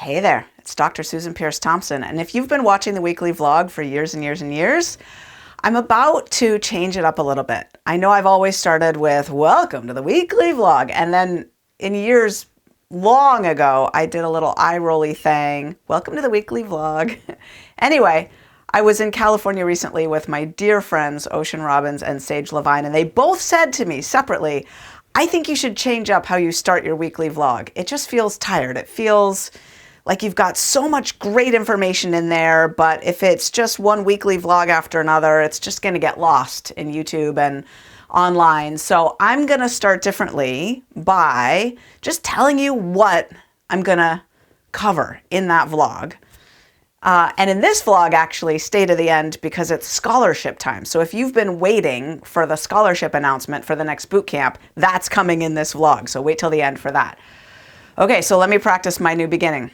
Hey there, it's Dr. Susan Pierce Thompson, and if you've been watching the weekly vlog for years and years and years, I'm about to change it up a little bit. I know I've always started with welcome to the weekly vlog, and then in years long ago, I did a little eye-rolly thing, welcome to the weekly vlog. Anyway, I was in California recently with my dear friends Ocean Robbins and Sage Levine, and they both said to me separately, I think you should change up how you start your weekly vlog. It just feels tired. It feels like you've got so much great information in there, but if it's just one weekly vlog after another, it's just going to get lost in YouTube and online. So I'm going to start differently by just telling you what I'm going to cover in that vlog. And in this vlog, actually, stay to the end because it's scholarship time. So if you've been waiting for the scholarship announcement for the next boot camp, that's coming in this vlog. So wait till the end for that. Okay, so let me practice my new beginning.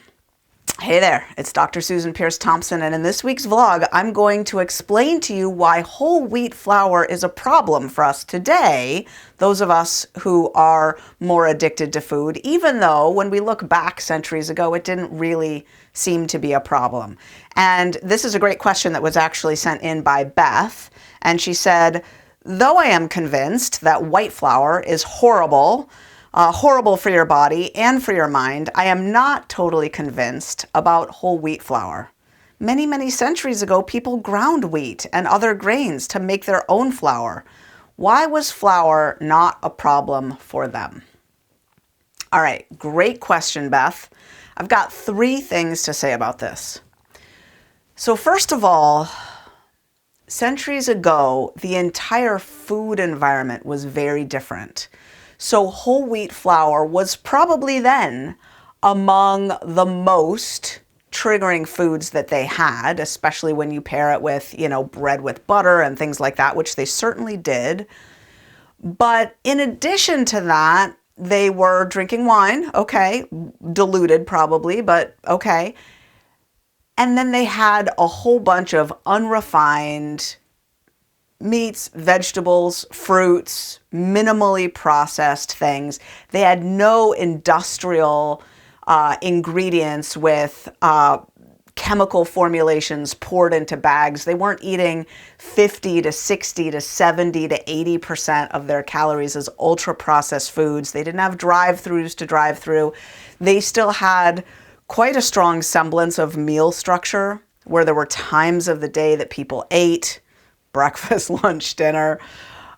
Hey there, it's Dr. Susan Pierce Thompson, and in this week's vlog, I'm going to explain to you why whole wheat flour is a problem for us today, those of us who are more addicted to food, even though when we look back centuries ago, it didn't really seem to be a problem. And this is a great question that was actually sent in by Beth, and she said, though I am convinced that white flour is horrible for your body and for your mind, I am not totally convinced about whole wheat flour. Many, many centuries ago, people ground wheat and other grains to make their own flour. Why was flour not a problem for them? All right, great question, Beth. I've got 3 things to say about this. So first of all, centuries ago, the entire food environment was very different. So whole wheat flour was probably then among the most triggering foods that they had, especially when you pair it with, bread with butter and things like that, which they certainly did. But in addition to that, they were drinking wine, okay, diluted probably, but okay. And then they had a whole bunch of unrefined meats, vegetables, fruits, minimally processed things. They had no industrial ingredients with chemical formulations poured into bags. They weren't eating 50 to 60 to 70 to 80% of their calories as ultra-processed foods. They didn't have drive-thrus to drive through. They still had quite a strong semblance of meal structure where there were times of the day that people ate, breakfast, lunch, dinner,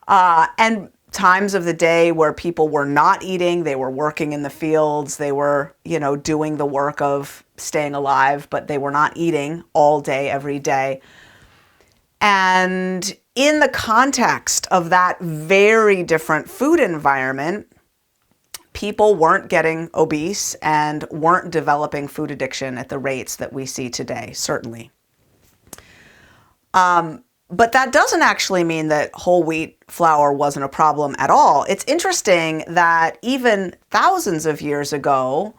and times of the day where people were not eating, they were working in the fields, they were, doing the work of staying alive, but they were not eating all day, every day. And in the context of that very different food environment, people weren't getting obese and weren't developing food addiction at the rates that we see today, certainly. But that doesn't actually mean that whole wheat flour wasn't a problem at all. It's interesting that even thousands of years ago,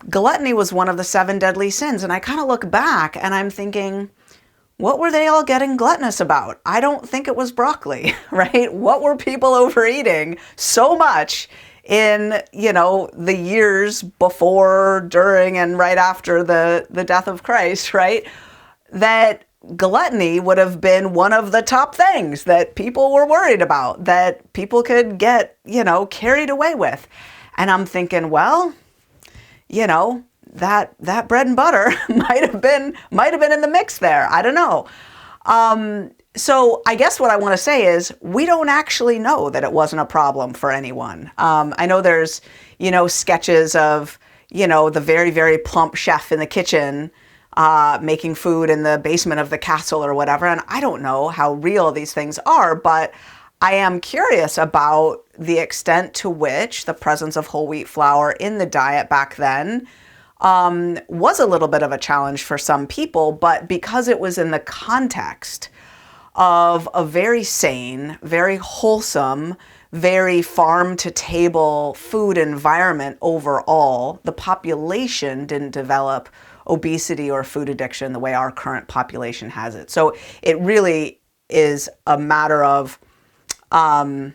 gluttony was one of the 7 deadly sins. And I kind of look back and I'm thinking, what were they all getting gluttonous about? I don't think it was broccoli, right? What were people overeating so much in, the years before, during, and right after the death of Christ, right? That gluttony would have been one of the top things that people were worried about, that people could get, carried away with. And I'm thinking, well, that bread and butter might have been in the mix there. I don't know. So I guess what I want to say is we don't actually know that it wasn't a problem for anyone. I know there's, sketches of, the very, very plump chef in the kitchen making food in the basement of the castle or whatever. And I don't know how real these things are, but I am curious about the extent to which the presence of whole wheat flour in the diet back then was a little bit of a challenge for some people, but because it was in the context of a very sane, very wholesome, very farm-to-table food environment overall, the population didn't develop obesity or food addiction the way our current population has it. So it really is a matter of the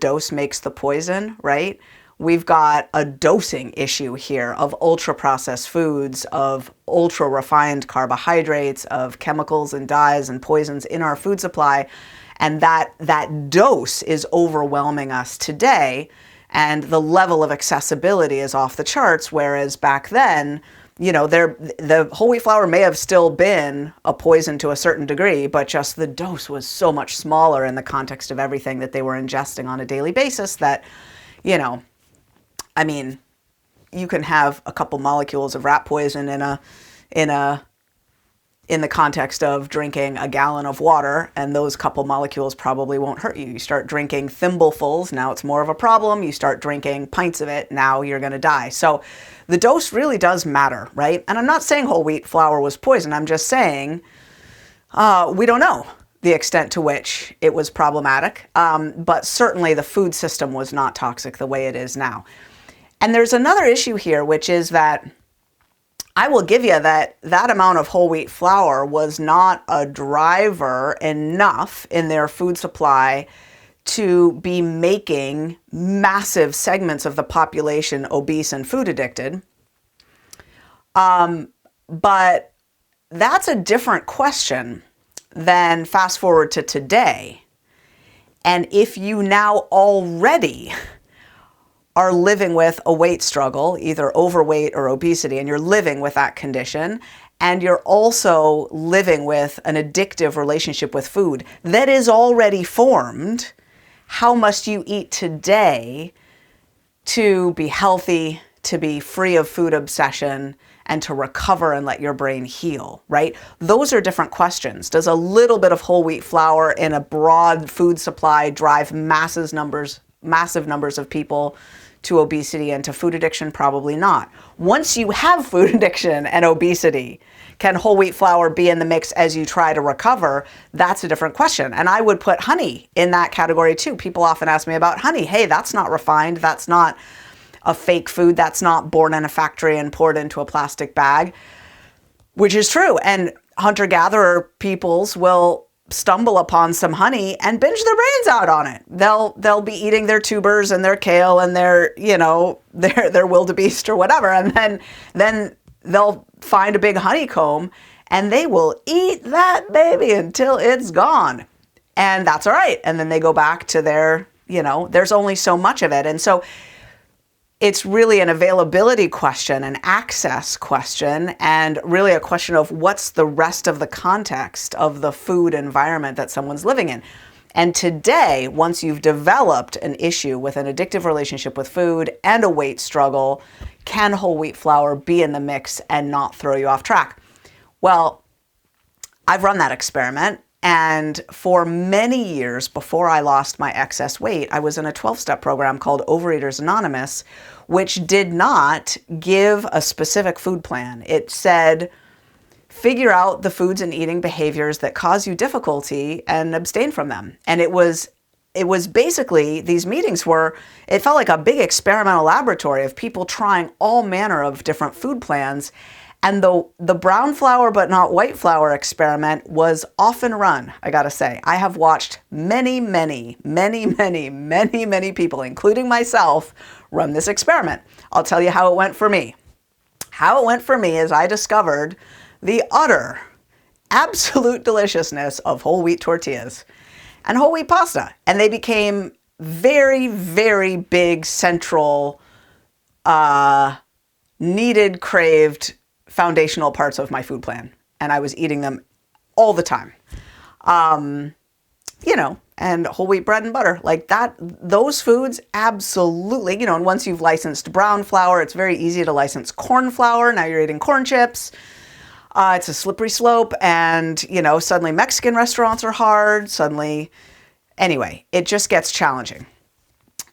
dose makes the poison, right? we've got a dosing issue here of ultra-processed foods, of ultra-refined carbohydrates, of chemicals and dyes and poisons in our food supply. And that dose is overwhelming us today. And the level of accessibility is off the charts, whereas back then, the whole wheat flour may have still been a poison to a certain degree, but just the dose was so much smaller in the context of everything that they were ingesting on a daily basis that, you can have a couple molecules of rat poison in the context of drinking a gallon of water, and those couple molecules probably won't hurt you. You start drinking thimblefuls, now it's more of a problem. You start drinking pints of it, now you're going to die. So the dose really does matter, right? And I'm not saying whole wheat flour was poison. I'm just saying we don't know the extent to which it was problematic, but certainly the food system was not toxic the way it is now. And there's another issue here, which is that I will give you that amount of whole wheat flour was not a driver enough in their food supply to be making massive segments of the population obese and food addicted. But that's a different question than fast forward to today. And if you now already are living with a weight struggle, either overweight or obesity, and you're living with that condition, and you're also living with an addictive relationship with food that is already formed, how must you eat today to be healthy, to be free of food obsession, and to recover and let your brain heal, right? Those are different questions. Does a little bit of whole wheat flour in a broad food supply drive massive numbers of people to obesity and to food addiction? Probably not. Once you have food addiction and obesity, can whole wheat flour be in the mix as you try to recover? That's a different question. And I would put honey in that category too. People often ask me about honey. Hey, that's not refined. That's not a fake food. That's not born in a factory and poured into a plastic bag, which is true. And hunter-gatherer peoples will stumble upon some honey and binge their brains out on it. They'll be eating their tubers and their kale and their wildebeest or whatever, and then they'll find a big honeycomb and they will eat that baby until it's gone. And that's all right. And then they go back to their, there's only so much of it. And so it's really an availability question, an access question, and really a question of what's the rest of the context of the food environment that someone's living in. And today, once you've developed an issue with an addictive relationship with food and a weight struggle, can whole wheat flour be in the mix and not throw you off track? Well, I've run that experiment. And for many years before I lost my excess weight, I was in a 12-step program called Overeaters Anonymous, which did not give a specific food plan. It said, figure out the foods and eating behaviors that cause you difficulty and abstain from them. And it was basically, these meetings it felt like a big experimental laboratory of people trying all manner of different food plans. And the brown flour but not white flour experiment was often run, I gotta say. I have watched many people, including myself, run this experiment. I'll tell you how it went for me. How it went for me is I discovered the utter, absolute deliciousness of whole wheat tortillas and whole wheat pasta. And they became very, very big, central, needed, craved, foundational parts of my food plan. And I was eating them all the time. And whole wheat bread and butter, like that, those foods, absolutely, and once you've licensed brown flour, it's very easy to license corn flour. Now you're eating corn chips. It's a slippery slope. And, suddenly Mexican restaurants are hard. Anyway, it just gets challenging.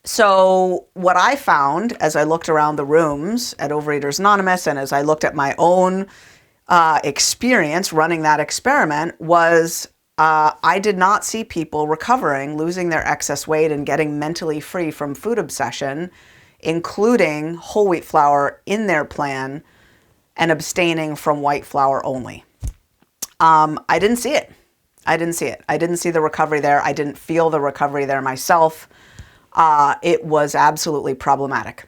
So what I found as I looked around the rooms at Overeaters Anonymous and as I looked at my own experience running that experiment was I did not see people recovering, losing their excess weight and getting mentally free from food obsession, including whole wheat flour in their plan and abstaining from white flour only. I didn't see it. I didn't see the recovery there. I didn't feel the recovery there myself. it was absolutely problematic.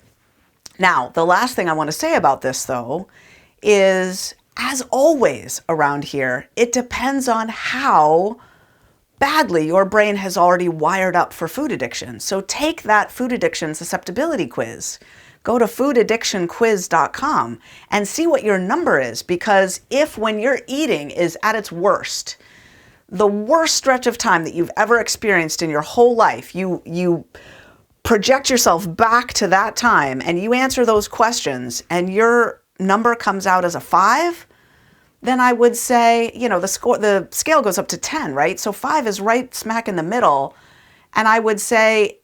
Now, the last thing I want to say about this, though, is, as always around here, it depends on how badly your brain has already wired up for food addiction. So take that food addiction susceptibility quiz. Go to foodaddictionquiz.com and see what your number is, because if when you're eating is at its worst, the worst stretch of time that you've ever experienced in your whole life, you project yourself back to that time and you answer those questions and your number comes out as a 5, then I would say, the scale goes up to 10, right? So 5 is right smack in the middle. And I would say,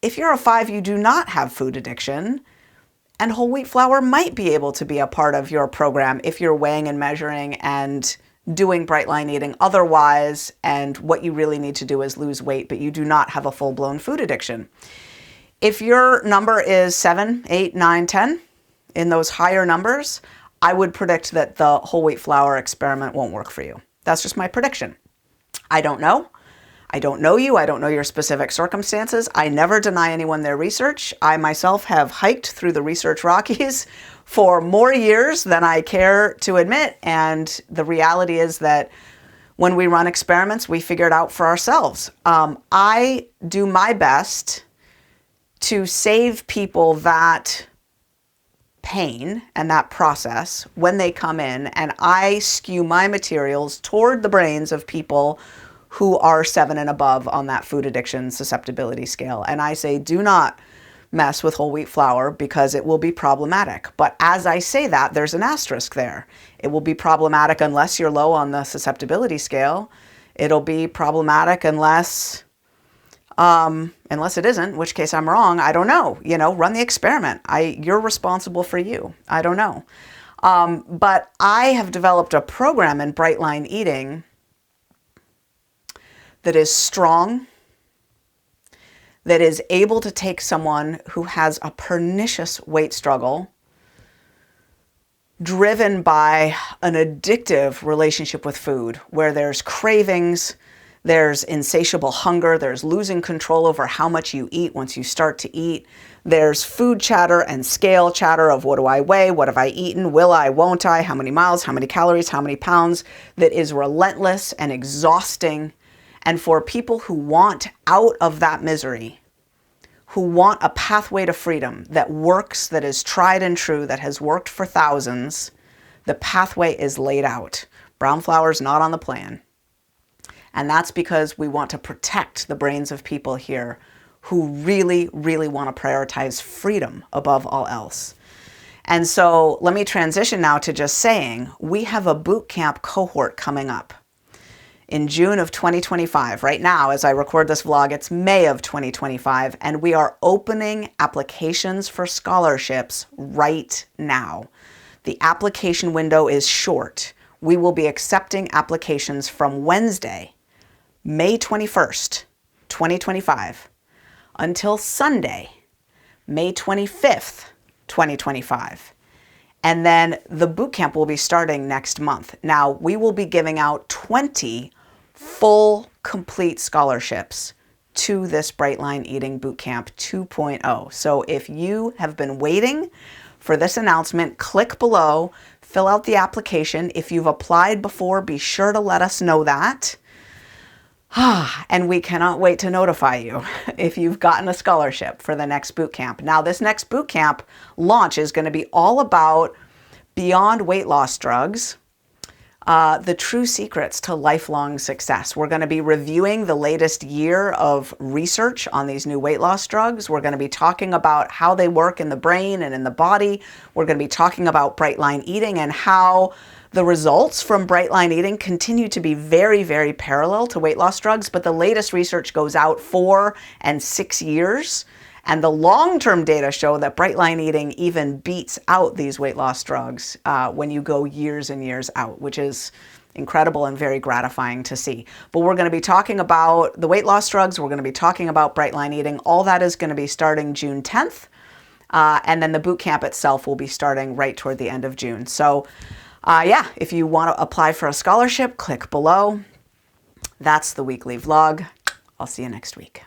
if you're a 5, you do not have food addiction, and whole wheat flour might be able to be a part of your program if you're weighing and measuring and doing bright line eating otherwise, and what you really need to do is lose weight, but you do not have a full-blown food addiction. If your number is 7, 8, 9, 10, in those higher numbers, I would predict that the whole wheat flour experiment won't work for you. That's just my prediction. I don't know. I don't know you. I don't know your specific circumstances. I never deny anyone their research. I myself have hiked through the research Rockies for more years than I care to admit. And the reality is that when we run experiments, we figure it out for ourselves. I do my best to save people that pain and that process when they come in, and I skew my materials toward the brains of people who are 7 and above on that food addiction susceptibility scale. And I say, do not mess with whole wheat flour because it will be problematic. But as I say that, there's an asterisk there. It will be problematic unless you're low on the susceptibility scale. It'll be problematic unless it isn't, in which case I'm wrong. I don't know. Run the experiment. You're responsible for you. I don't know. But I have developed a program in bright line eating that is strong, that is able to take someone who has a pernicious weight struggle, driven by an addictive relationship with food, where there's cravings, there's insatiable hunger, there's losing control over how much you eat once you start to eat, there's food chatter and scale chatter of what do I weigh, what have I eaten, will I, won't I, how many miles, how many calories, how many pounds, that is relentless and exhausting. And for people who want out of that misery, who want a pathway to freedom that works, that is tried and true, that has worked for thousands, the pathway is laid out. Brown flour is not on the plan. And that's because we want to protect the brains of people here who really, really want to prioritize freedom above all else. And so let me transition now to just saying, we have a boot camp cohort coming up in June of 2025. Right now, as I record this vlog, it's May of 2025, and we are opening applications for scholarships right now. The application window is short. We will be accepting applications from Wednesday, May 21st, 2025, until Sunday, May 25th, 2025. And then the bootcamp will be starting next month. Now, we will be giving out 20 full, complete scholarships to this Bright Line Eating Bootcamp 2.0. So if you have been waiting for this announcement, click below, fill out the application. If you've applied before, be sure to let us know that. And we cannot wait to notify you if you've gotten a scholarship for the next boot camp. Now, this next boot camp launch is going to be all about beyond weight loss drugs, the true secrets to lifelong success. We're going to be reviewing the latest year of research on these new weight loss drugs. We're going to be talking about how they work in the brain and in the body. We're going to be talking about Bright Line Eating and how the results from Bright Line Eating continue to be very, very parallel to weight loss drugs, but the latest research goes out 4 and 6 years. And the long-term data show that Bright Line Eating even beats out these weight loss drugs when you go years and years out, which is incredible and very gratifying to see. But we're going to be talking about the weight loss drugs. We're going to be talking about Bright Line Eating. All that is going to be starting June 10th. And then the boot camp itself will be starting right toward the end of June. So yeah, if you want to apply for a scholarship, click below. That's the weekly vlog. I'll see you next week.